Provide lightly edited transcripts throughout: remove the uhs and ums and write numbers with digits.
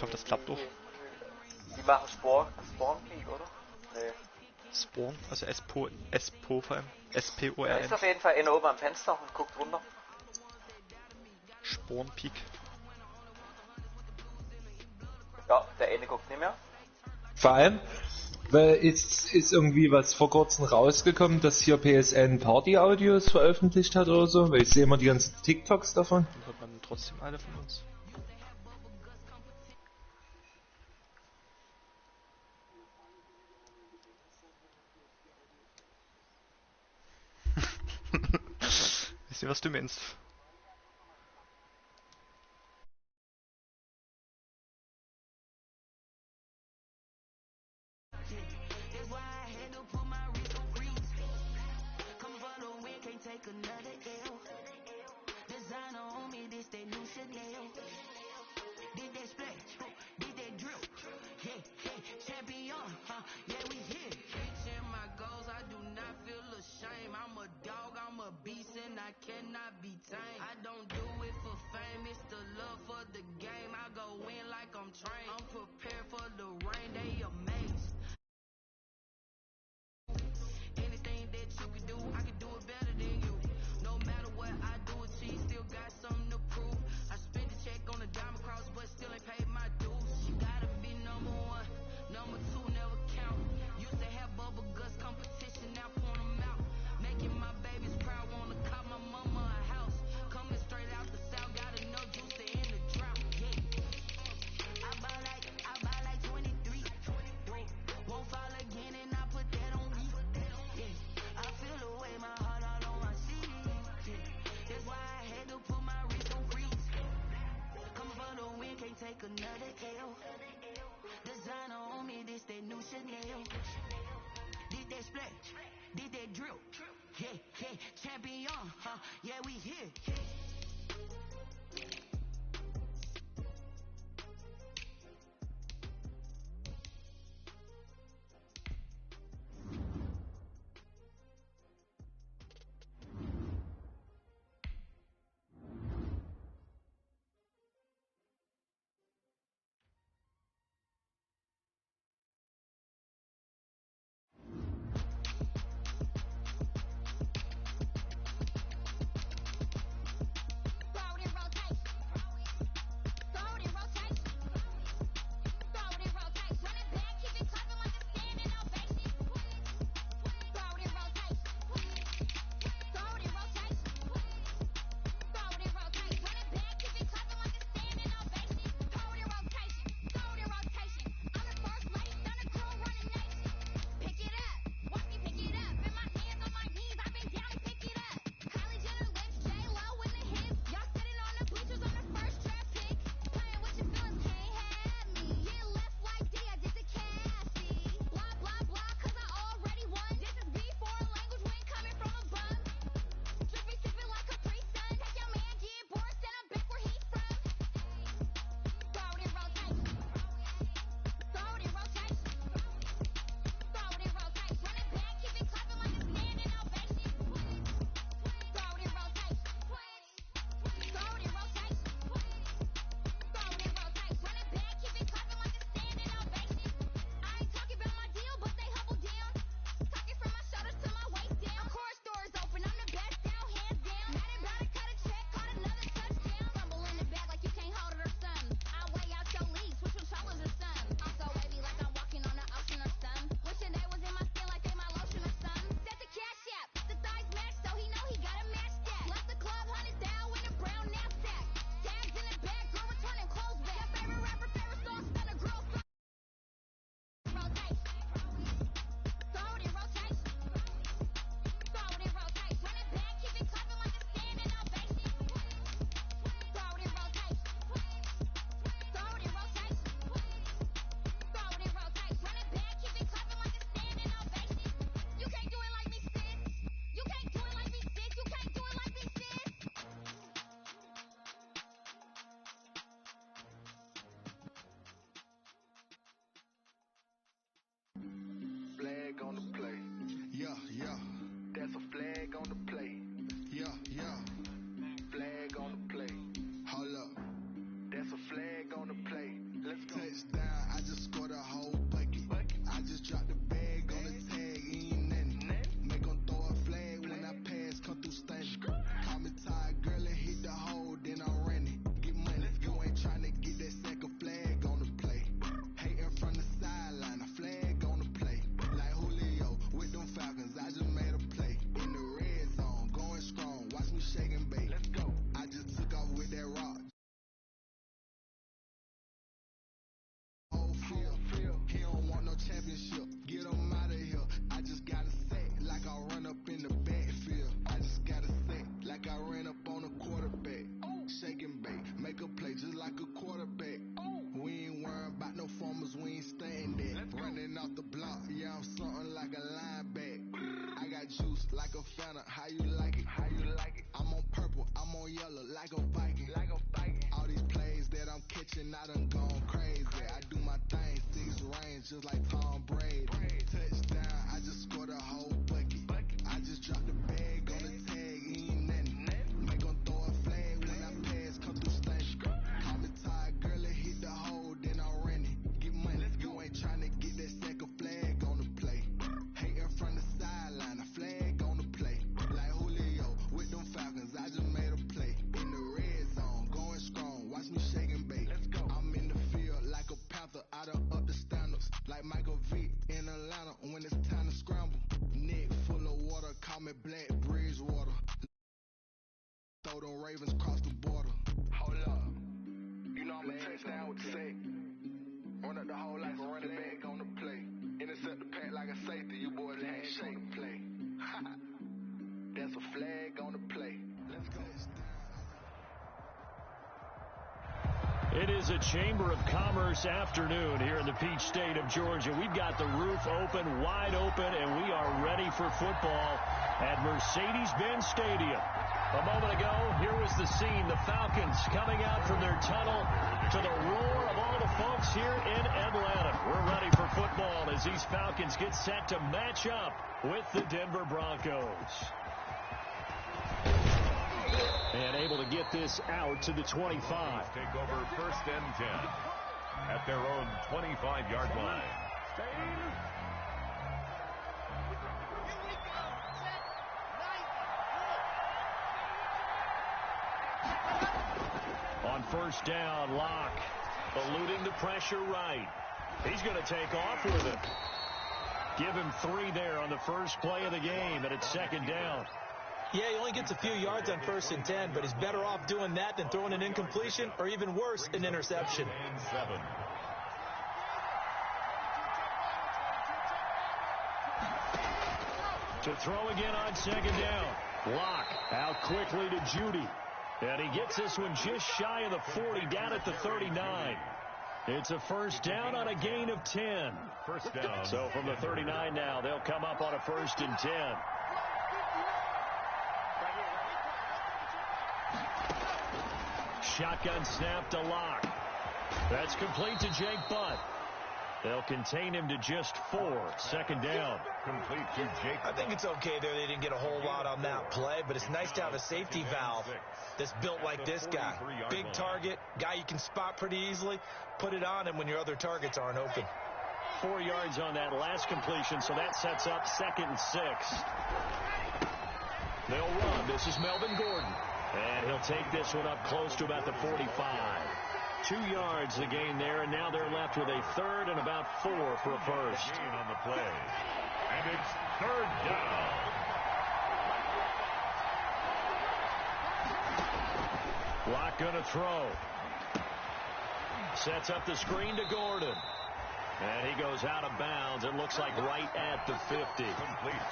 Ich hoffe, das klappt doch. Die machen Spawn Peak, oder? Nee. Spawn, also S-Po vor allem. S-P-O-R-N. Er ist auf jeden Fall einer oben am Fenster und guckt runter. Spawn Peak. Ja, der eine guckt nicht mehr. Vor allem, weil ist irgendwie was vor kurzem rausgekommen, dass hier PSN Party-Audios veröffentlicht hat oder so, weil ich sehe immer die ganzen TikToks davon. Dann hört man trotzdem alle von uns. Wisst ihr, was du meinst? like a phantom. How you like it? How you like it? I'm on purple, I'm on yellow, like a Viking. Like a Viking. All these plays that I'm catching, I done gone crazy. I do my thing, 6 range, just like Tom Brady. Touchdown, I just scored a whole bucket. I just dropped the bag on the tag, ain't nothing. Make 'em throw a flag when I pass, come through stank. Call me tired, girl, it hit the hole, then I'm running. Get money, you ain't tryna get that second flag on the play. Hating from the sideline, a flag on the play. Like Julio with them Falcons, I just made a play. In the red zone, going strong, watch me shake and bake. Let's go. I'm in the field like a panther, I done up the standards. Like Michael Vick in Atlanta when it's time to scramble. Neck full of water, call me Black Bridgewater. Throw them Ravens cross the border. Hold up. You know I'm a touchdown with the sack. Run up the hole like a running back on the play. Intercept the pack like a safety. You boys ain't shake and play. That's a flag on the play. Let's go. It is a Chamber of Commerce afternoon here in the Peach State of Georgia. We've got the roof open, wide open, and we are ready for football at Mercedes-Benz Stadium. A moment ago, here was the scene. The Falcons coming out from their tunnel to the roar of all the folks here in Atlanta. We're ready for football as these Falcons get set to match up with the Denver Broncos. And able to get this out to the 25. Take over 1st and 10 at their own 25-yard line. On 1st down, Locke eluding the pressure right. He's going to take off with it. Give him 3 there on the first play of the game, and it's 2nd down. Yeah, he only gets a few yards on 1st and 10, but he's better off doing that than throwing an incompletion or even worse, an interception. And 7. To throw again on 2nd down. Locke out quickly to Judy. And he gets this one just shy of the 40, down at the 39. It's a 1st down on a gain of 10. 1st down. So from the 39 now, they'll come up on a 1st and 10. Shotgun snap to Locke. That's complete to Jake Butt. They'll contain him to just 4. 2nd down. Complete to Jake. I think it's okay there. They didn't get a whole lot on that play, but it's nice to have a safety valve that's built like this guy. Big target, guy you can spot pretty easily. Put it on him when your other targets aren't open. 4 yards on that last completion, so that sets up 2nd and 6. They'll run. This is Melvin Gordon. And he'll take this one up close to about the 45. 2 yards the gain there, and now they're left with a 3rd and about 4 for a first. Gain on the play. And it's 3rd down. Locke gonna throw. Sets up the screen to Gordon. And he goes out of bounds. It looks like right at the 50.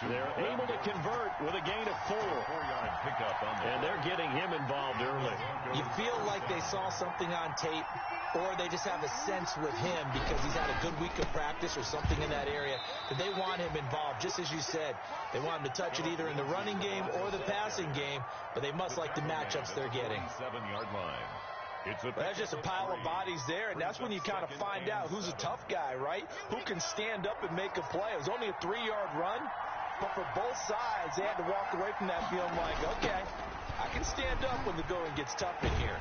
They're able to convert with a gain of 4. 4-yard pickup on the And they're getting him involved early. You feel like they saw something on tape, or they just have a sense with him because he's had a good week of practice or something in that area that they want him involved. Just as you said, they want him to touch it either in the running game or the passing game, but they must like the matchups they're getting. 7-yard line. There's just a pile of bodies there, and that's when you kind of find out who's a tough guy, right? Who can stand up and make a play. It was only a 3-yard run, but for both sides, they had to walk away from that feeling like, okay, I can stand up when the going gets tough in here.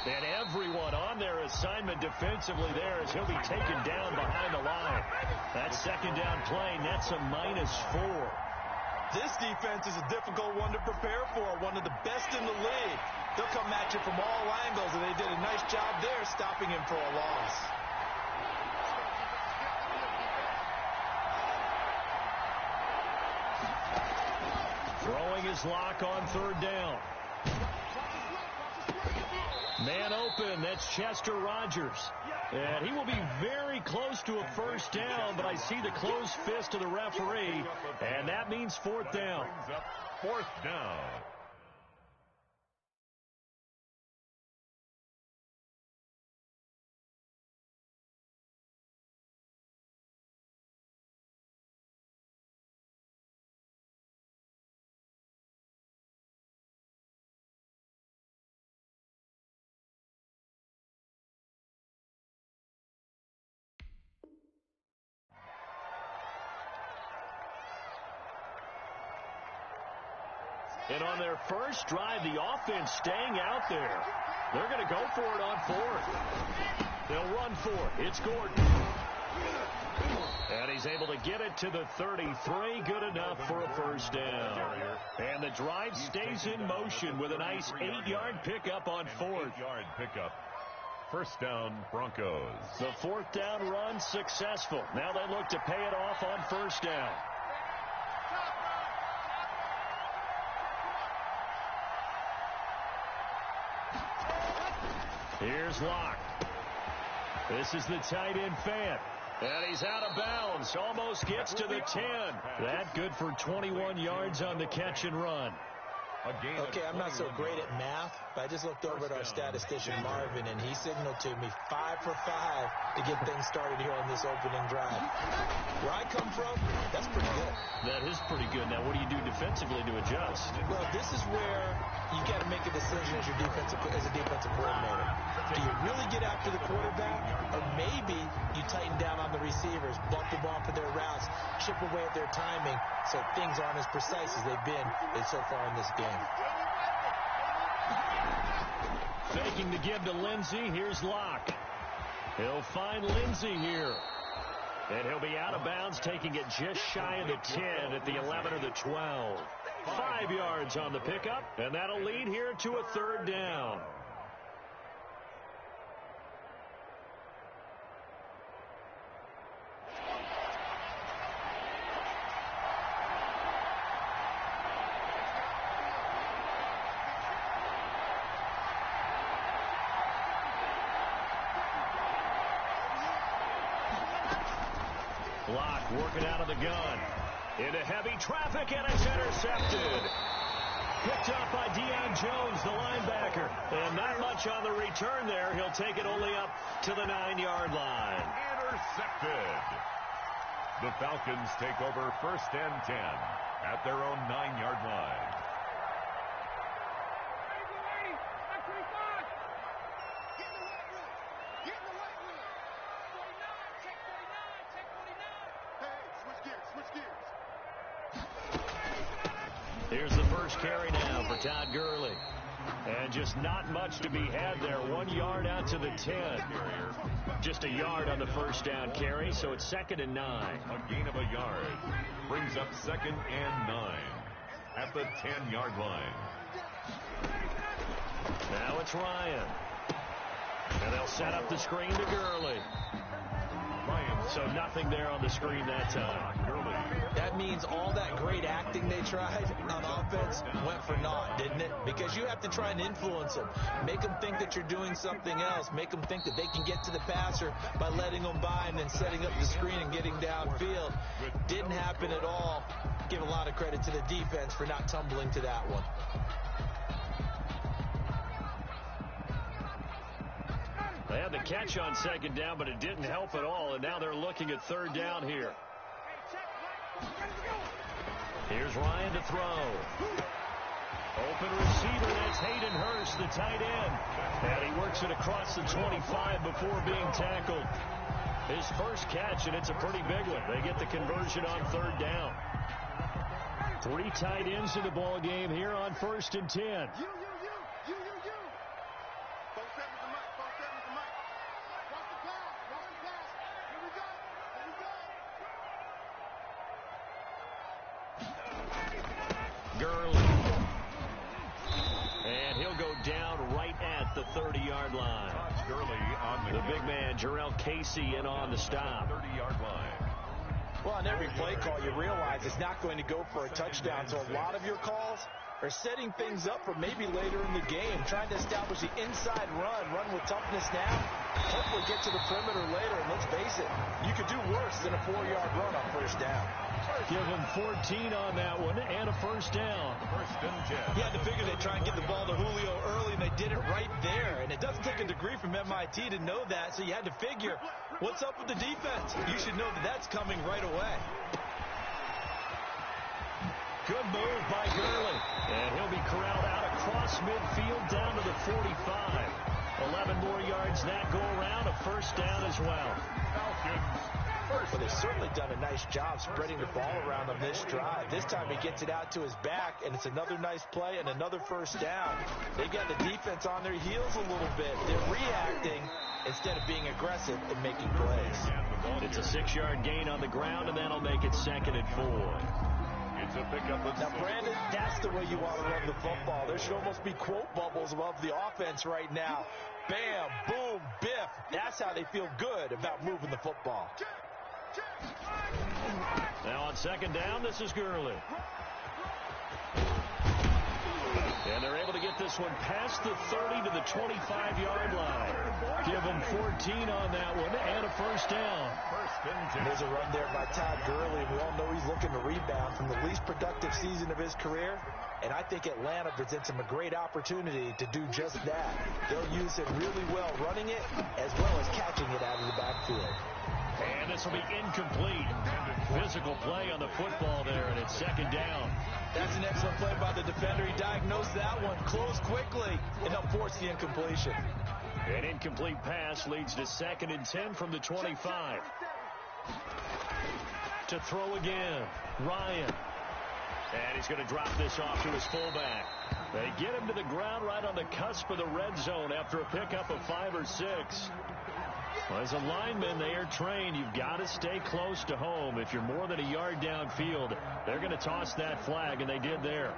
And everyone on their assignment defensively there as he'll be taken down behind the line. That 2nd down play nets a -4. This defense is a difficult one to prepare for, one of the best in the league. They'll come at you from all angles, and they did a nice job there stopping him for a loss. Throwing his Locke on 3rd down. Man open, that's Chester Rogers. And he will be very close to a 1st down, but I see the closed fist of the referee, and that means 4th down. 4th down. And on their first drive, the offense staying out there. They're going to go for it on fourth. They'll run for it. It's Gordon. And he's able to get it to the 33. Good enough for a first down. And the drive stays in motion with a nice 8-yard pickup on fourth. 8-yard pickup. First down, Broncos. The fourth down run successful. Now they look to pay it off on first down. Here's Locke. This is the tight end Fant. And he's out of bounds. Almost gets to the 10. That good for 21 yards on the catch and run. Okay, I'm not so great at math, but I just looked over at our statistician Marvin, and he signaled to me 5 for 5 to get things started here on this opening drive. Where I come from, that's pretty good. That is pretty good. Now, what do you do defensively to adjust? Well, this is where you got to make a decision as a defensive coordinator. Do you really get after the quarterback, or maybe you tighten down on the receivers, bump them off of their routes, chip away at their timing, so things aren't as precise as they've been so far in this game. Faking the give to Lindsey. Here's Locke. He'll find Lindsey here. And he'll be out of bounds, taking it just shy of the 10 at the 11 or the 12. 5 yards on the pickup, and that'll lead here to a third down. Locke working out of the gun. Into heavy traffic, and it's intercepted. Picked up by Deion Jones, the linebacker. And not much on the return there. He'll take it only up to the 9-yard line. Intercepted. The Falcons take over first and 10 at their own 9-yard line. Here's the first carry now for Todd Gurley. And just not much to be had there. 1 yard out to the 10. Just a yard on the first down carry, so it's 2nd and 9. A gain of a yard brings up 2nd and 9 at the 10-yard line. Now it's Ryan. And they'll set up the screen to Gurley. So nothing there on the screen that time. That means all that great acting they tried on offense went for naught, didn't it? Because you have to try and influence them. Make them think that you're doing something else. Make them think that they can get to the passer by letting them by and then setting up the screen and getting downfield. Didn't happen at all. Give a lot of credit to the defense for not tumbling to that one. They had the catch on 2nd down, but it didn't help at all, and now they're looking at 3rd down here. Here's Ryan to throw. Open receiver, that's Hayden Hurst, the tight end. And he works it across the 25 before being tackled. His first catch, and it's a pretty big one. They get the conversion on 3rd down. 3 tight ends in the ball game here on 1st and 10. Gurley. And he'll go down right at the 30-yard line. Gurley on the big man, Jarrell Casey, in on the stop. 30-yard line. Well, on every play call, you realize it's not going to go for a touchdown. So a lot of your calls are setting things up for maybe later in the game, trying to establish the inside run with toughness now, hopefully get to the perimeter later. And let's face it, you could do worse than a 4-yard run on 1st down. Give him 14 on that one and a 1st down. 1st and 10. You had to figure they'd try and get the ball to Julio early, and they did it right there. And it doesn't take a degree from MIT to know that, so you had to figure, what's up with the defense? You should know that that's coming right away. Good move by Gurley. And he'll be corralled out across midfield down to the 45. 11 more yards that go around, a 1st down as well. Falcons but they've certainly done a nice job spreading the ball around on this drive. This time he gets it out to his back, and it's another nice play and another first down. They got the defense on their heels a little bit. They're reacting instead of being aggressive and making plays. It's a 6-yard gain on the ground, and that'll make it 2nd and 4. It's a pickup of Now, Brandon, that's the way you want to run the football. There should almost be quote bubbles above the offense right now. Bam, boom, biff. That's how they feel good about moving the football. Now on 2nd down, this is Gurley. And they're able to get this one past the 30 to the 25-yard line. Give them 14 on that one and a first down. There's a run there by Todd Gurley. We all know he's looking to rebound from the least productive season of his career. And I think Atlanta presents him a great opportunity to do just that. They'll use it really well running it as well as catching it out of the backfield. And this will be incomplete. Physical play on the football there, and it's 2nd down. That's an excellent play by the defender. He diagnosed that one, closed quickly, and they'll force the incompletion. An incomplete pass leads to 2nd and 10 from the 25. To throw again, Ryan. And he's going to drop this off to his fullback. They get him to the ground right on the cusp of the red zone after a pickup of 5 or 6. Well, as a lineman, they are trained. You've got to stay close to home. If you're more than a yard downfield, they're going to toss that flag, and they did there.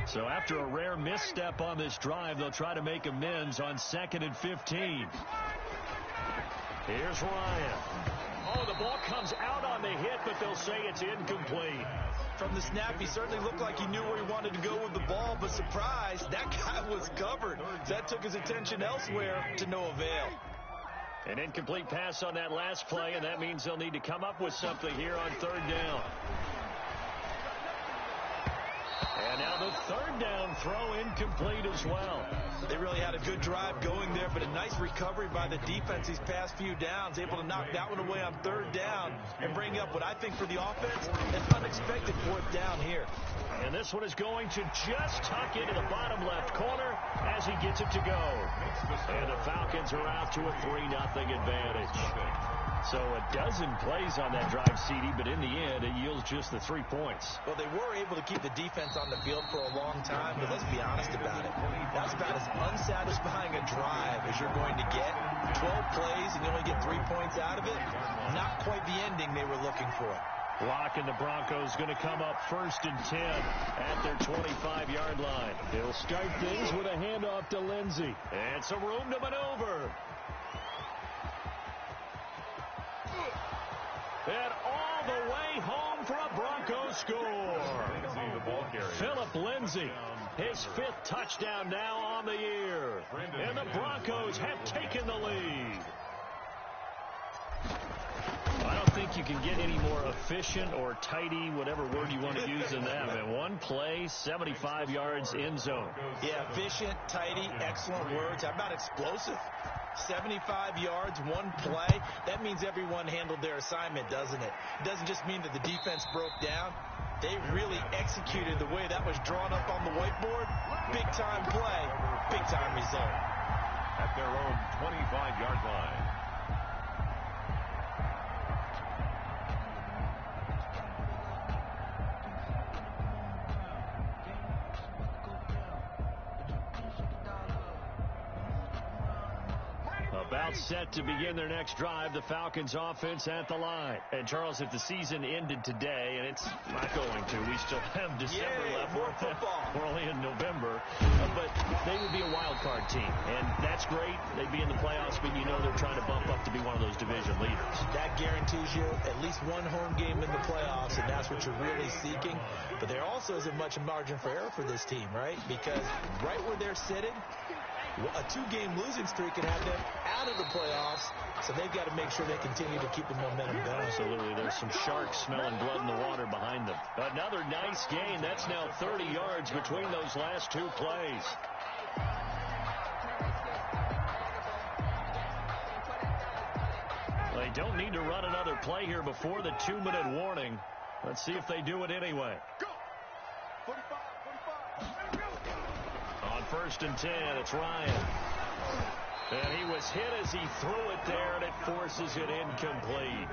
So after a rare misstep on this drive, they'll try to make amends on 2nd and 15. Here's Ryan. Oh, the ball comes out on the hit, but they'll say it's incomplete. From the snap, he certainly looked like he knew where he wanted to go with the ball, but surprise, that guy was covered. That took his attention elsewhere to no avail. An incomplete pass on that last play, and that means they'll need to come up with something here on 3rd down. And now the 3rd down throw incomplete as well. They really had a good drive going there, but a nice recovery by the defense these past few downs, able to knock that one away on 3rd down and bring up what I think for the offense, an unexpected 4th down here. And this one is going to just tuck into the bottom left corner as he gets it to go. And the Falcons are out to a 3-0 advantage. So a dozen plays on that drive, CD, but in the end, it yields just the 3 points. Well, they were able to keep the defense on the field for a long time, but let's be honest about it. That's about as unsatisfying a drive as you're going to get. 12 plays and you only get 3 points out of it. Not quite the ending they were looking for. Lock and the Broncos going to come up 1st and 10 at their 25-yard line. They'll start things with a handoff to Lindsey. And some room to maneuver. And all the way home for a Broncos score. Philip Lindsey, his 5th touchdown now on the year. And the Broncos have taken the lead. I don't think you can get any more efficient or tidy, whatever word you want to use in that. Man, one play, 75 yards, end zone. Yeah, efficient, tidy, excellent words. How about explosive? 75 yards, one play. That means everyone handled their assignment, doesn't it? It doesn't just mean that the defense broke down. They really executed the way that was drawn up on the whiteboard. Big-time play, big-time result. At their own 25-yard line. About set to begin their next drive, the Falcons offense at the line. And Charles, if the season ended today, and it's not going to, we still have December left. More football. We're only in November, but they would be a wild card team, and that's great. They'd be in the playoffs, but you know they're trying to bump up to be one of those division leaders. That guarantees you at least one home game in the playoffs, and that's what you're really seeking. But there also isn't much margin for error for this team, right? Because right where they're sitting, a 2-game losing streak can have them out of the playoffs, so they've got to make sure they continue to keep the momentum going. Absolutely. There's some sharks smelling blood in the water behind them. Another nice gain. That's now 30 yards between those last 2 plays. They don't need to run another play here before the 2-minute warning. Let's see if they do it anyway. On first and 10. It's Ryan. And he was hit as he threw it there, and it forces it incomplete.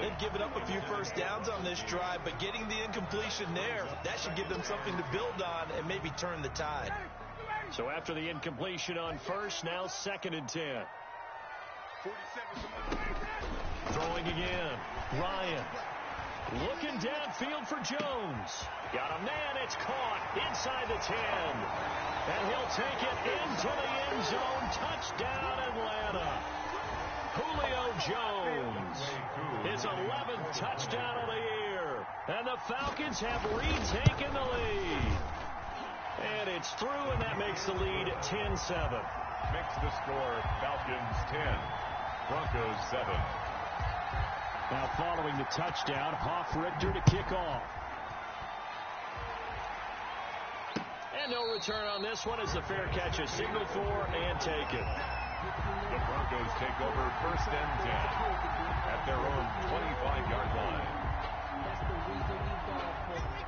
They've given up a few first downs on this drive, but getting the incompletion there, that should give them something to build on and maybe turn the tide. So after the incompletion on first, now second and 10. Throwing again. Ryan. Looking downfield for Jones. Got a man. It's caught inside the 10. And he'll take it into the end zone. Touchdown, Atlanta. Julio Jones. His 11th touchdown of the year. And the Falcons have retaken the lead. And it's through, and that makes the lead 10-7. Makes the score Falcons 10, Broncos 7. Now following the touchdown, Hoff-Richter to kick off. And no return on this one as the fair catch is signaled for and taken. The Broncos take over first and 10 at their own 25-yard line.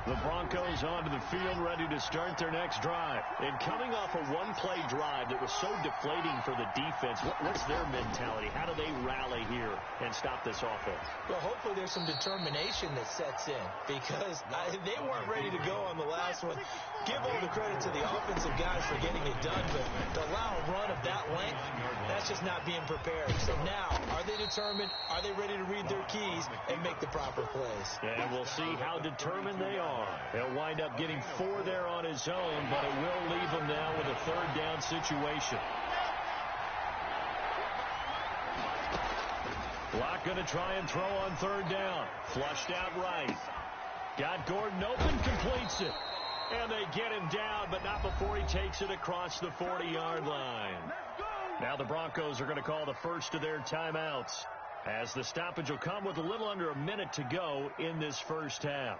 The Broncos onto the field, ready to start their next drive. And coming off a one-play drive that was so deflating for the defense, what's their mentality? How do they rally here and stop this offense? Well, hopefully there's some determination that sets in because they weren't ready to go on the last one. Give all the credit to the offensive guys for getting it done, but to allow a run of that length, that's just not being prepared. So now, are they determined? Are they ready to read their keys and make the proper plays? And we'll see how determined they are. He'll wind up getting 4 there on his own, but it will leave him now with a third down situation. Locke going to try and throw on third down. Flushed out right. Got Gordon open, completes it. And they get him down, but not before he takes it across the 40-yard line. Now the Broncos are going to call the first of their timeouts, as the stoppage will come with a little under a minute to go in this first half.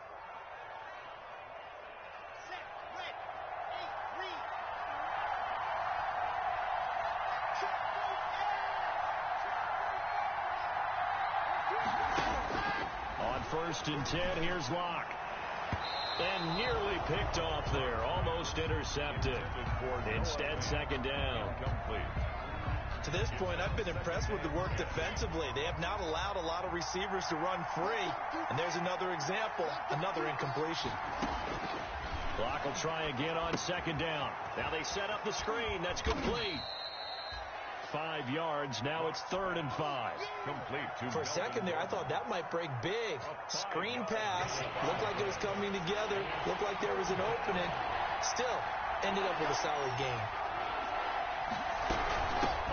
On first and 10, here's Locke. And nearly picked off there. Almost intercepted. Instead, second down. To this point, I've been impressed with the work defensively. They have not allowed a lot of receivers to run free. And there's another example, another incompletion. Locke will try again on second down. Now they set up the screen. That's complete. 5 yards. Now it's 3rd and 5. Complete. For a second there, I thought that might break big. Screen pass. Looked like it was coming together. Looked like there was an opening. Still, ended up with a solid game.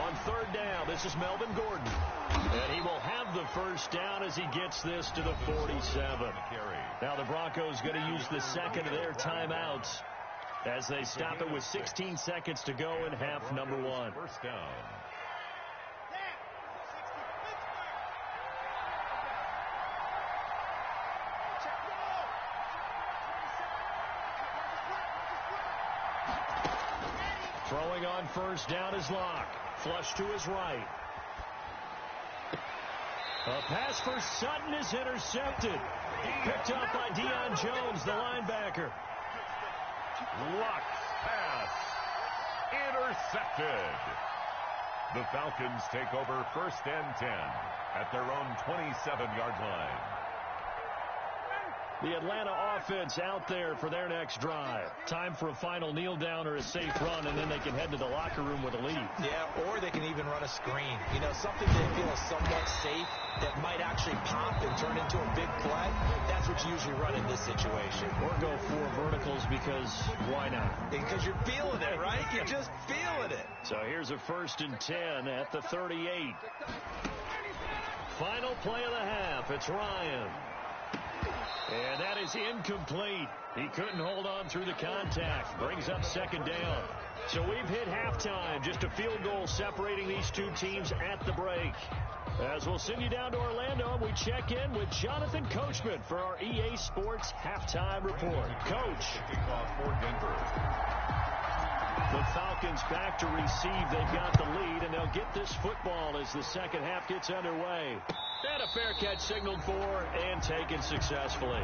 On third down, this is Melvin Gordon. And he will have the first down as he gets this to the 47. Now the Broncos going to use the second of their timeouts as they stop it with 16 seconds to go in half number 1. First down. Throwing on first down is Locke. Flush to his right. A pass for Sutton is intercepted. Picked up by Deion Jones, the linebacker. Locke's pass intercepted. The Falcons take over first and 10 at their own 27-yard line. The Atlanta offense out there for their next drive. Time for a final kneel down or a safe run, and then they can head to the locker room with a lead. Yeah, or they can even run a screen. You know, something they feel is somewhat safe that might actually pop and turn into a big play. That's what you usually run in this situation. Or go 4 verticals because why not? Because you're feeling it, right? You're just feeling it. So here's a 1st and 10 at the 38. Final play of the half. It's Ryan. And that is incomplete. He couldn't hold on through the contact. Brings up second down. So we've hit halftime. Just a field goal separating these two teams at the break. As we'll send you down to Orlando, we check in with Jonathan Coachman for our EA Sports Halftime Report. Coach. For Denver. The Falcons back to receive. They've got the lead, and they'll get this football as the second half gets underway. And a fair catch signaled for and taken successfully.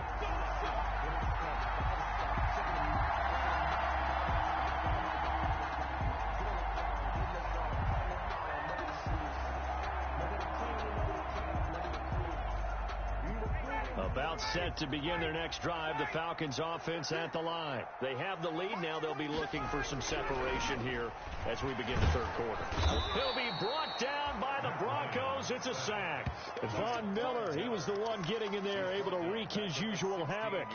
About set to begin their next drive. The Falcons offense at the line. They have the lead now. They'll be looking for some separation here as we begin the third quarter. He'll be brought down by the Broncos. It's a sack. Von Miller, he was the one getting in there, able to wreak his usual havoc.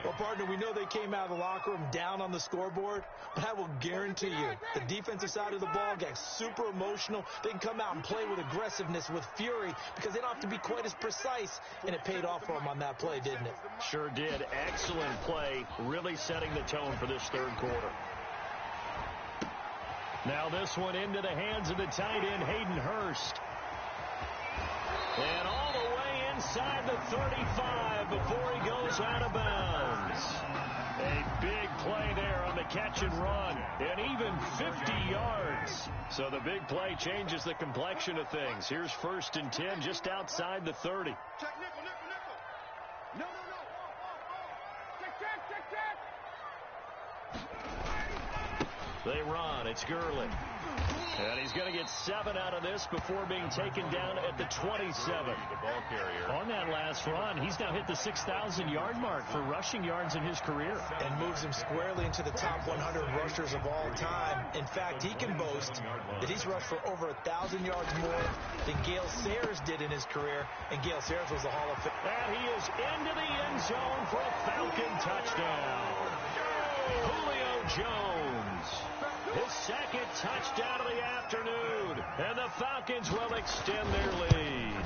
Well, partner, we know they came out of the locker room down on the scoreboard, but I will guarantee you the defensive side of the ball got super emotional. They can come out and play with aggressiveness, with fury, because they don't have to be quite as precise, and it paid off for them on that play, didn't it? Sure did. Excellent play, really setting the tone for this third quarter. Now this one into the hands of the tight end, Hayden Hurst. And all the way inside the 35 before he goes out of bounds. A big play there on the catch and run, and even 50 yards. So the big play changes the complexion of things. Here's 1st and 10 just outside the 30. Check nickel. No. Check. They run. It's Gurley. And he's going to get 7 out of this before being taken down at the 27. The ball carrier. On that last run, he's now hit the 6,000-yard mark for rushing yards in his career. And moves him squarely into the top 100 rushers of all time. In fact, he can boast that he's rushed for over 1,000 yards more than Gale Sayers did in his career. And Gale Sayers was a Hall of Fame. And he is into the end zone for a Falcon touchdown. Julio Jones. His second touchdown of the afternoon. And the Falcons will extend their lead.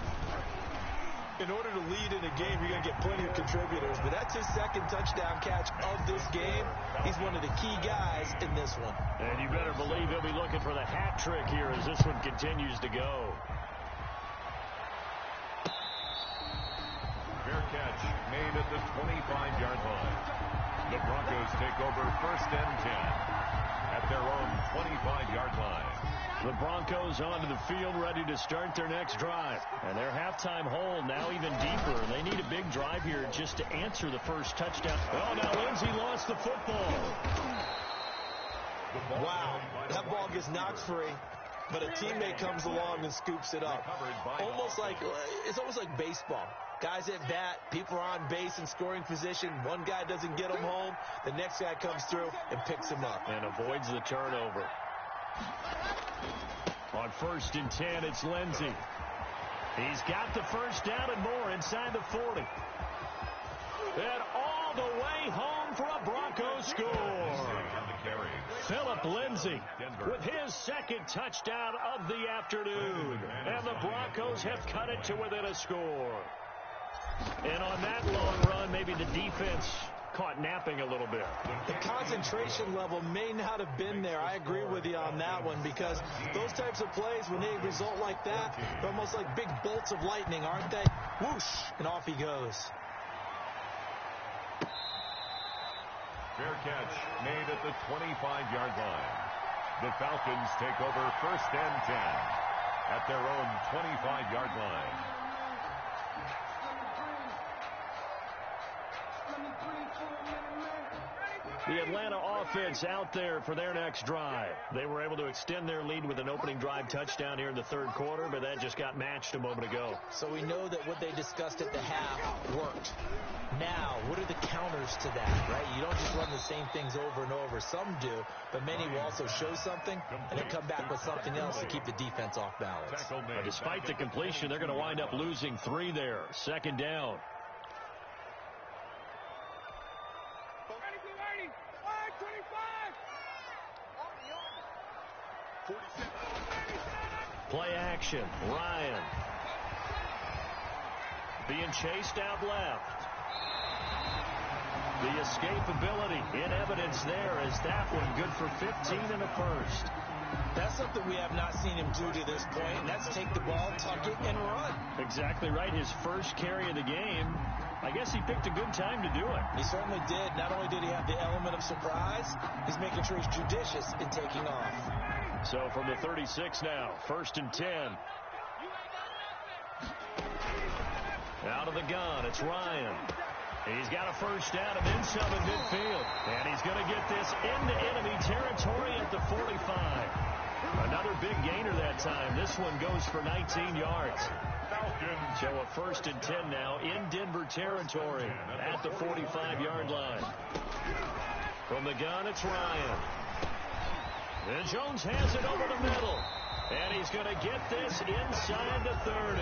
In order to lead in a game, you're going to get plenty of contributors. But that's his second touchdown catch of this game. He's one of the key guys in this one. And you better believe he'll be looking for the hat trick here as this one continues to go. Fair catch made at the 25-yard line. The Broncos take over 1st and 10 at their own 25-yard line. The Broncos onto the field ready to start their next drive. And their halftime hole now even deeper. They need a big drive here just to answer the first touchdown. Oh, now Lindsey lost the football. Wow, that ball gets knocked free, but a teammate comes along and scoops it up. It's almost like baseball. Guys at bat, people are on base in scoring position. One guy doesn't get him home. The next guy comes through and picks him up. And avoids the turnover. On 1st and 10, it's Lindsey. He's got the first down and more inside the 40. And all the way home for a Broncos score. Philip Lindsey with his second touchdown of the afternoon. And the Broncos have cut it to within a score. And on that long run, maybe the defense caught napping a little bit. The concentration level may not have been there. I agree with you on that one, because those types of plays, when they result like that, they're almost like big bolts of lightning, aren't they? Whoosh, and off he goes. Fair catch made at the 25-yard line. The Falcons take over 1st and 10 at their own 25-yard line. The Atlanta offense out there for their next drive. They were able to extend their lead with an opening drive touchdown here in the third quarter, but that just got matched a moment ago. So we know that what they discussed at the half worked. Now, what are the counters to that, right? You don't just run the same things over and over. Some do, but many will also show something and then come back with something else to keep the defense off balance. But despite the completion, they're going to wind up losing 3 there. 2nd down. Play action. Ryan. Being chased out left. The escapability in evidence there as that one good for 15 in the first. That's something we have not seen him do to this point, and that's take the ball, tuck it, and run. Exactly right. His first carry of the game. I guess he picked a good time to do it. He certainly did. Not only did he have the element of surprise, he's making sure he's judicious in taking off. So from the 36 now, 1st and 10. Out of the gun, it's Ryan. He's got a first down and then some in midfield. And he's going to get this into enemy territory at the 45. Another big gainer that time. This one goes for 19 yards. Falcons. So a 1st and 10 now in Denver territory at the 45-yard line. From the gun, it's Ryan. And Jones has it over the middle. And he's going to get this inside the 30.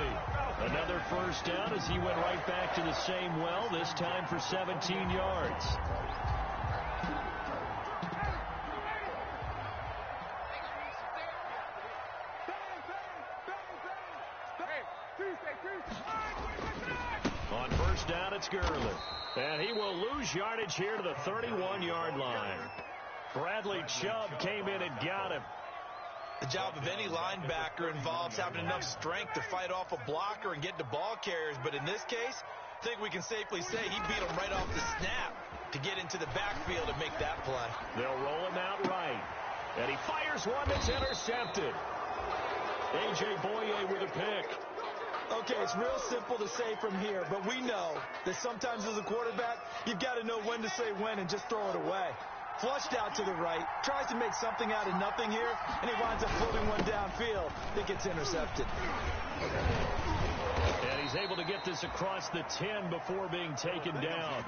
Another 1st down as he went right back to the same well, this time for 17 yards. On 1st down, it's Gurley. And he will lose yardage here to the 31-yard line. Bradley Chubb came in and got him. The job of any linebacker involves having enough strength to fight off a blocker and get to ball carriers. But in this case, I think we can safely say he beat him right off the snap to get into the backfield and make that play. They'll roll him out right. And he fires one that's intercepted. A.J. Boye with a pick. Okay, it's real simple to say from here, but we know that sometimes as a quarterback, you've got to know when to say when and just throw it away. Flushed out to the right, tries to make something out of nothing here, and he winds up floating one downfield that gets intercepted. And he's able to get this across the 10 before being taken down.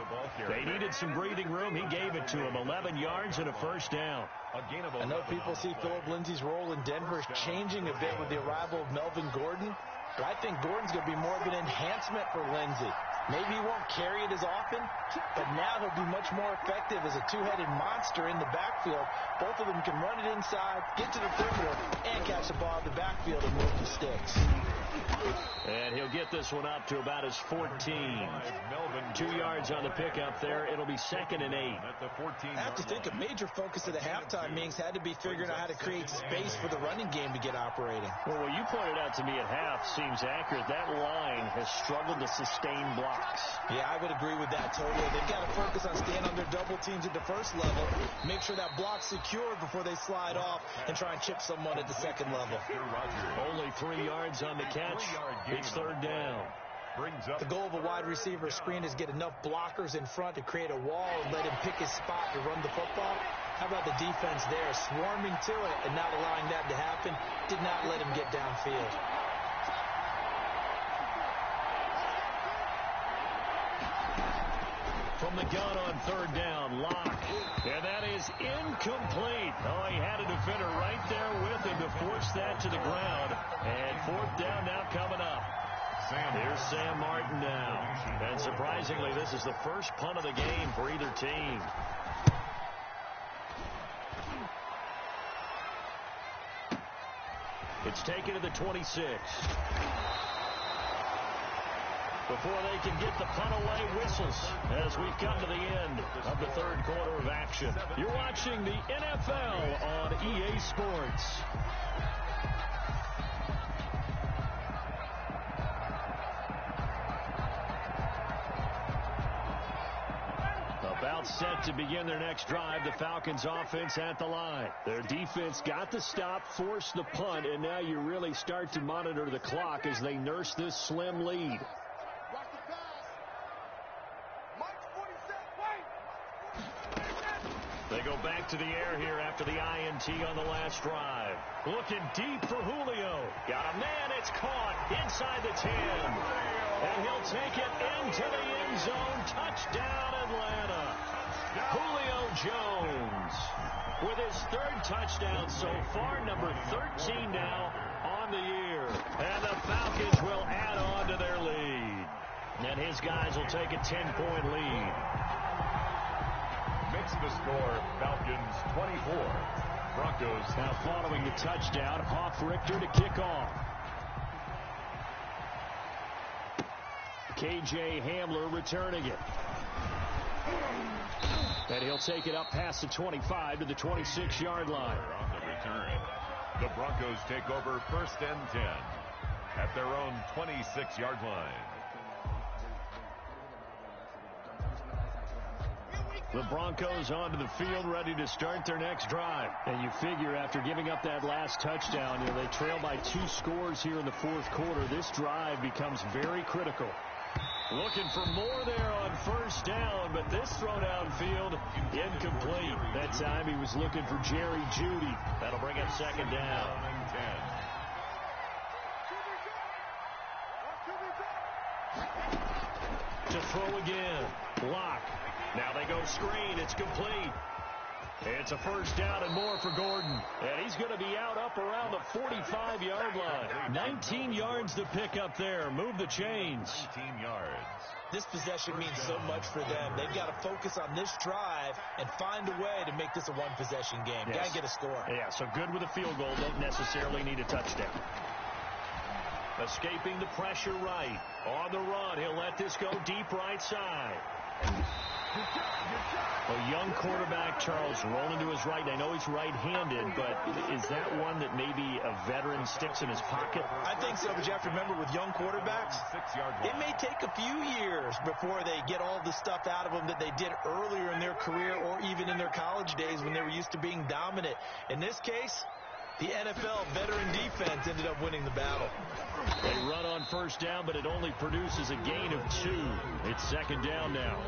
They needed some breathing room. He gave it to him. 11 yards and a 1st down. I know people see Philip Lindsay's role in Denver changing a bit with the arrival of Melvin Gordon, but I think Gordon's going to be more of an enhancement for Lindsay. Maybe he won't carry it as often, but now he'll be much more effective as a two-headed monster in the backfield. Both of them can run it inside, get to the perimeter, and catch the ball in the backfield and move the sticks. And he'll get this one up to about his 14. 2 yards on the pickup there. It'll be 2nd and 8. I have to think a major focus of the halftime meetings had to be figuring out how to create space for the running game to get operating. Well, what you pointed out to me at half seems accurate. That line has struggled to sustain blocks. Yeah, I would agree with that totally. They've got to focus on staying on their double teams at the first level, make sure that block's secured before they slide off and try and chip someone at the second level. Only 3 yards on the catch. It's 3rd down. The goal of a wide receiver screen is get enough blockers in front to create a wall and let him pick his spot to run the football. How about the defense there, swarming to it and not allowing that to happen? Did not let him get downfield. From the gun on 3rd down, Locke. And that is incomplete. Oh, he had a defender right there with him to force that to the ground. And 4th down now coming up. Here's Sam Martin now. And surprisingly, this is the first punt of the game for either team. It's taken to the 26. Before they can get the punt away, whistles as we've come to the end of the 3rd quarter of action. You're watching the NFL on EA Sports. About set to begin their next drive, the Falcons offense at the line. Their defense got the stop, forced the punt, and now you really start to monitor the clock as they nurse this slim lead. They go back to the air here after the INT on the last drive. Looking deep for Julio. Got a man, it's caught inside the 10. And he'll take it into the end zone. Touchdown, Atlanta. Julio Jones with his 3rd touchdown so far, number 13 now on the year. And the Falcons will add on to their lead. And his guys will take a 10-point lead. Makes the score, Falcons 24. Broncos. Now following the touchdown, Hoff-Richter to kick off. K.J. Hamler returning it. And he'll take it up past the 25 to the 26-yard line. On the return, the Broncos take over 1st and 10 at their own 26-yard line. The Broncos onto the field, ready to start their next drive. And you figure after giving up that last touchdown, they trail by 2 scores here in the 4th quarter. This drive becomes very critical. Looking for more there on 1st down, but this throw downfield incomplete. That time he was looking for Jerry Jeudy. That'll bring up 2nd down. To throw again. Lock. Now they go screen. It's complete. It's a first down and more for Gordon. And he's going to be out up around the 45-yard line. 19 yards to pick up there. Move the chains. 19 yards. This possession means so much for them. They've got to focus on this drive and find a way to make this a one-possession game. Yes. Got to get a score. Yeah, so good with a field goal. Don't necessarily need a touchdown. Escaping the pressure right. On the run, he'll let this go deep right side. A young quarterback, Charles, rolling to his right. I know he's right-handed, but is that one that maybe a veteran sticks in his pocket? I think so, but you have to remember with young quarterbacks, it may take a few years before they get all the stuff out of them that they did earlier in their career or even in their college days when they were used to being dominant. In this case, the NFL veteran defense ended up winning the battle. They run on first down, but it only produces a gain of 2. It's second down now.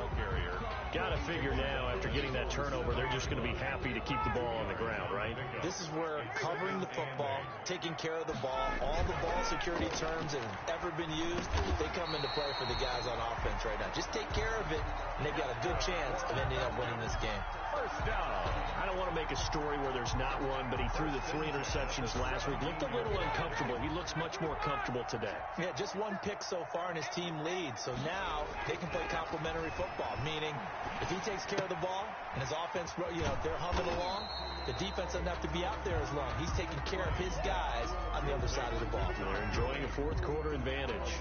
Got to figure now, after getting that turnover, they're just going to be happy to keep the ball on the ground, right? This is where covering the football, taking care of the ball, all the ball security terms that have ever been used, they come into play for the guys on offense right now. Just take care of it, and they've got a good chance of ending up winning this game. First down. I don't want to make a story where there's not one, but he threw the 3 interceptions last week. Looked a little uncomfortable. He looks much more comfortable today. Yeah, just 1 pick so far, and his team leads. So now they can play complementary football, meaning if he takes care of the ball and his offense, they're humming along, the defense doesn't have to be out there as long. He's taking care of his guys on the other side of the ball. They're enjoying a fourth quarter advantage.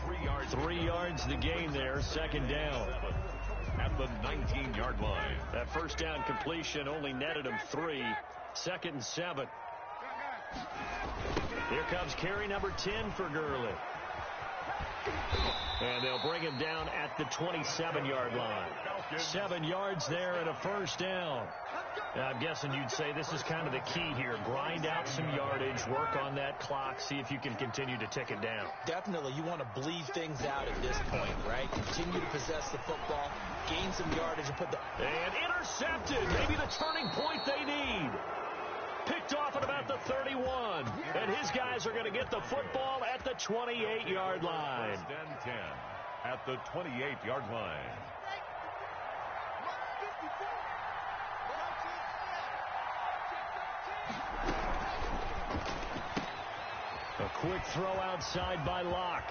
3 yards the gain there, second down. At the 19-yard line. That first down completion only netted him 3. Second and 7. Here comes carry number 10 for Gurley. And they'll bring him down at the 27-yard line. 7 yards there and a first down. Now, I'm guessing you'd say this is kind of the key here. Grind out some yardage, work on that clock, see if you can continue to tick it down. Definitely. You want to bleed things out at this point, right? Continue to possess the football, gain some yardage, and put the... And intercepted. Maybe the turning point they need. Picked off at about the 31. And his guys are going to get the football at the 28-yard line. First and 10 at the 28-yard line. A quick throw outside by Locke.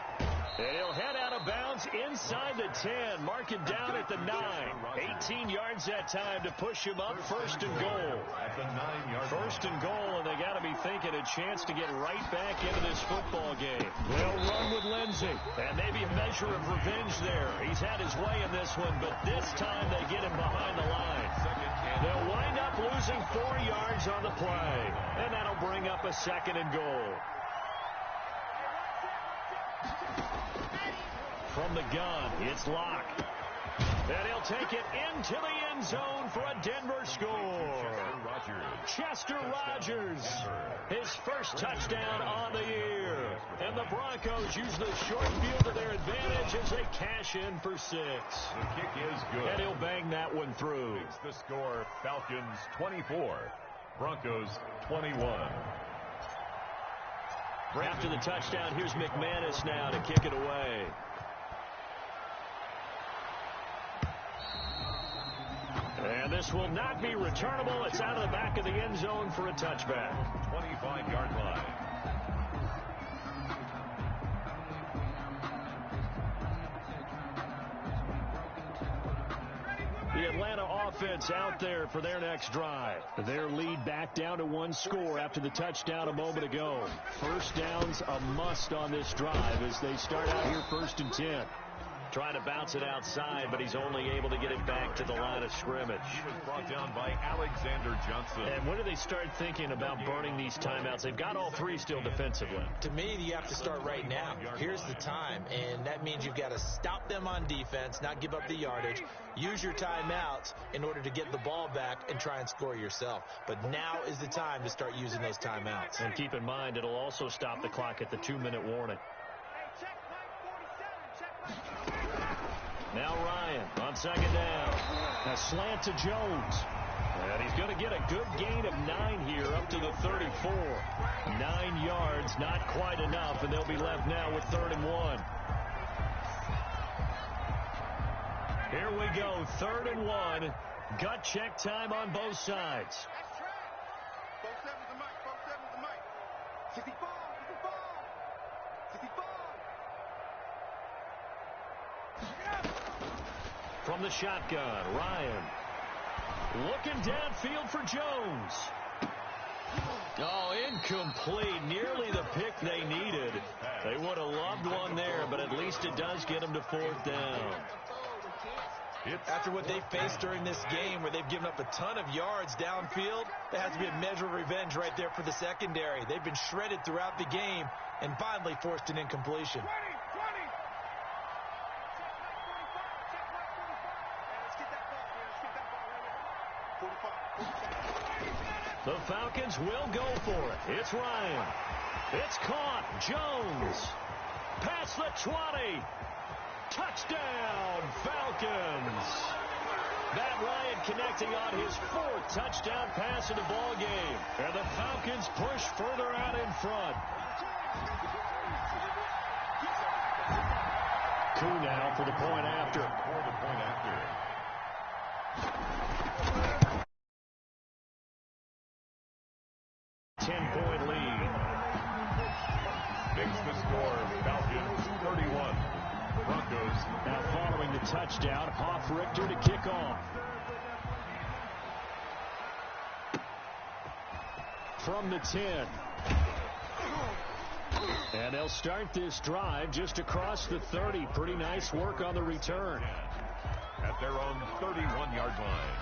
And he'll head out of bounds inside the 10. Mark it down at the 9. 18 yards that time to push him up. First and goal. At the 9-yard line. First and goal, and they got to be thinking a chance to get right back into this football game. They'll run with Lindsey, and maybe a measure of revenge there. He's had his way in this one, but this time they get him behind the line. They'll wind up losing 4 yards on the play, and that'll bring up a second and goal. From the gun, it's Locke. And he'll take it into the end zone for a Denver score. Chester Rogers, his first touchdown on the year. And the Broncos use the short field to their advantage as they cash in for 6. The kick is good. And he'll bang that one through. It's the score, Falcons 24, Broncos 21. After the touchdown, here's McManus now to kick it away. And this will not be returnable. It's out of the back of the end zone for a touchback. 25-yard line. The Atlanta offense out there for their next drive. Their lead back down to 1 score after the touchdown a moment ago. First down's a must on this drive as they start out here first and 10. Trying to bounce it outside, but he's only able to get it back to the line of scrimmage. He was brought down by Alexander Johnson. And when do they start thinking about burning these timeouts? They've got all 3 still defensively. To me, you have to start right now. Here's the time, and that means you've got to stop them on defense, not give up the yardage, use your timeouts in order to get the ball back and try and score yourself. But now is the time to start using those timeouts. And keep in mind, it'll also stop the clock at the 2-minute warning. Now Ryan on second down. A slant to Jones. And he's going to get a good gain of 9 here up to the 34. 9 yards, not quite enough, and they'll be left now with 3rd and 1. Here we go, 3rd and 1. Gut check time on both sides. From the shotgun, Ryan. Looking downfield for Jones. Oh, incomplete. Nearly the pick they needed. They would have loved one there, but at least it does get them to 4th down. After what they faced during this game where they've given up a ton of yards downfield, there has to be a measure of revenge right there for the secondary. They've been shredded throughout the game and finally forced an incompletion. The Falcons will go for it. It's Ryan. It's caught. Jones. Past the 20. Touchdown, Falcons. Matt Ryan connecting on his 4th touchdown pass of the ball game. And the Falcons push further out in front. Koo now for the point after. 10-point lead. Makes the score Falcons 31. Broncos. Now following the touchdown, Hoff-Richter to kick off. From the 10. And they'll start this drive just across the 30. Pretty nice work on the return. At their own 31-yard line.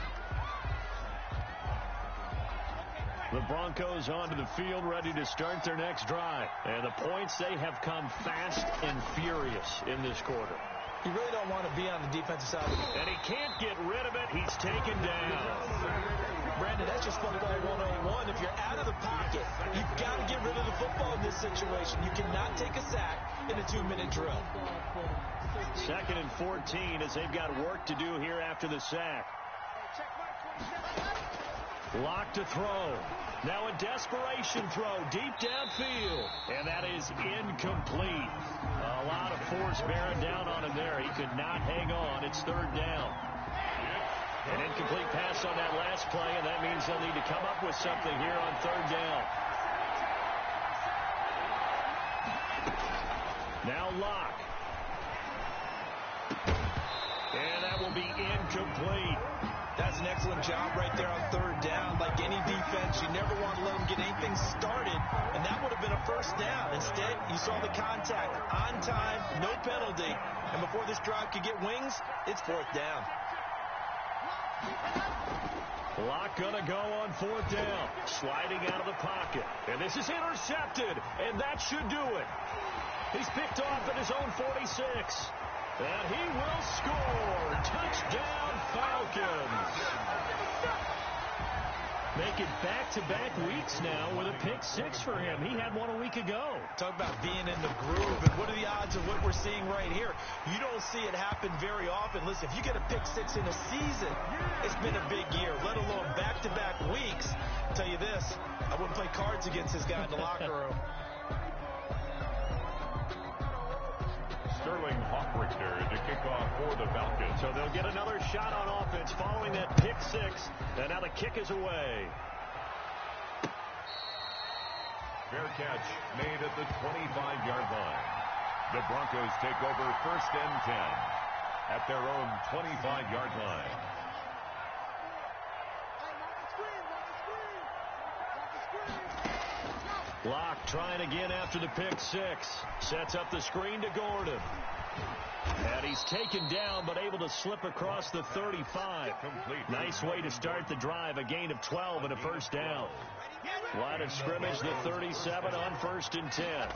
The Broncos onto the field, ready to start their next drive. And the points, they have come fast and furious in this quarter. You really don't want to be on the defensive side. And he can't get rid of it. He's taken down. Brandon, that's just football 101. If you're out of the pocket, you've got to get rid of the football in this situation. You cannot take a sack in a 2-minute drill. 2nd and 14 as they've got work to do here after the sack. Lock to throw. Now a desperation throw deep downfield. And that is incomplete. A lot of force bearing down on him there. He could not hang on. It's 3rd down. An incomplete pass on that last play, and that means they'll need to come up with something here on 3rd down. Now Locke. And that will be incomplete. That's an excellent job right there on 3rd down. Like any defense, you never want to let them get anything started, and that would have been a 1st down. Instead, you saw the contact on time, no penalty, and before this drive could get wings, it's 4th down. Locke gonna go on 4th down, sliding out of the pocket, and this is intercepted, and that should do it. He's picked off at his own 46. And he will score. Touchdown, Falcons. Make it back-to-back weeks now with a pick 6 for him. He had one a week ago. Talk about being in the groove, and what are the odds of what we're seeing right here? You don't see it happen very often. Listen, if you get a pick 6 in a season, it's been a big year, let alone back-to-back weeks. I'll tell you this, I wouldn't play cards against this guy in the locker room. Sterling Hoff-Richter to kick off for the Falcons. So they'll get another shot on offense following that pick 6. And now the kick is away. Fair catch made at the 25-yard line. The Broncos take over 1st and 10 at their own 25-yard line. Locke trying again after the pick 6. Sets up the screen to Gordon. And he's taken down but able to slip across the 35. Nice way to start the drive. A gain of 12 and a 1st down. Line of scrimmage, the 37 on 1st and 10.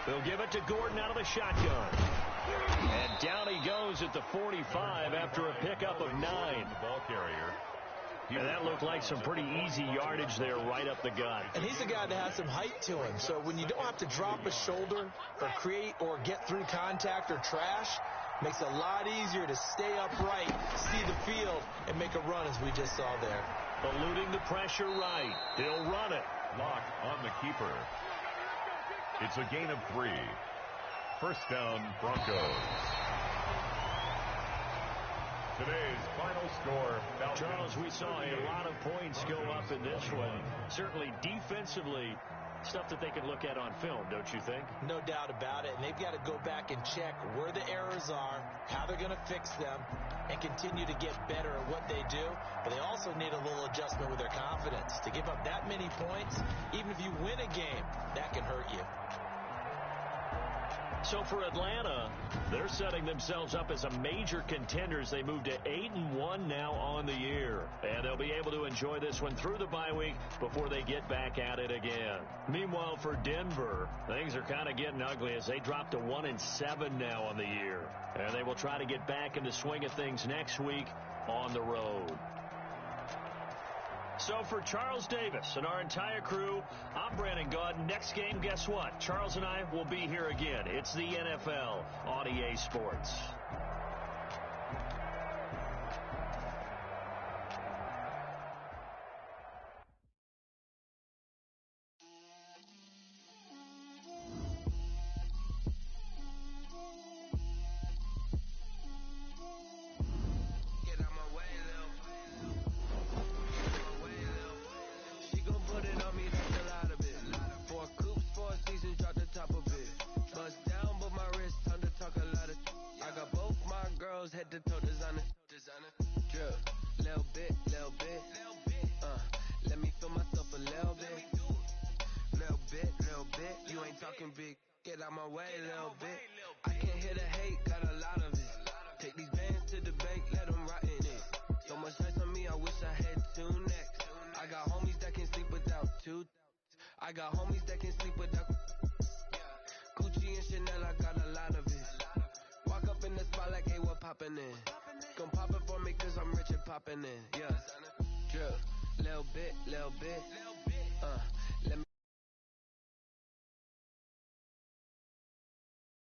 They'll give it to Gordon out of the shotgun. And down he goes at the 45 after a pickup of 9. The ball carrier. And that looked like some pretty easy yardage there right up the gut. And he's a guy that has some height to him. So when you don't have to drop a shoulder or create or get through contact or trash, makes it a lot easier to stay upright, see the field, and make a run as we just saw there. Eluding the pressure right. He'll run it. Lock on the keeper. It's a gain of 3. 1st down, Broncos. 1st and 10 Today's final score, Falcons. Charles, we saw a lot of points go up in this one. Certainly defensively, stuff that they can look at on film, don't you think? No doubt about it. And they've got to go back and check where the errors are, how they're going to fix them, and continue to get better at what they do. But they also need a little adjustment with their confidence. To give up that many points, even if you win a game, that can hurt you. So for Atlanta, they're setting themselves up as a major contender as they move to 8-1 now on the year. And they'll be able to enjoy this one through the bye week before they get back at it again. Meanwhile, for Denver, things are kind of getting ugly as they drop to 1-7 now on the year. And they will try to get back in the swing of things next week on the road. So for Charles Davis and our entire crew, I'm Brandon Gaudin. Next game, guess what? Charles and I will be here again. It's the NFL on EA Sports. Head to toe designer, drip, little bit, let me feel myself a little bit, you ain't talking big, get out my way, little bit, I can't hear the hate, got a lot of it, take these bands to the bank, let them rot in it, so much ice on me, I wish I had two necks, I got homies that can sleep without two, I got homies that can sleep without, Gucci and Chanel, I got a lot of it, walk up in the spot like, hey, what poppin' in? Gon' pop it for me cause I'm rich and poppin' in, yeah. Drip, little bit,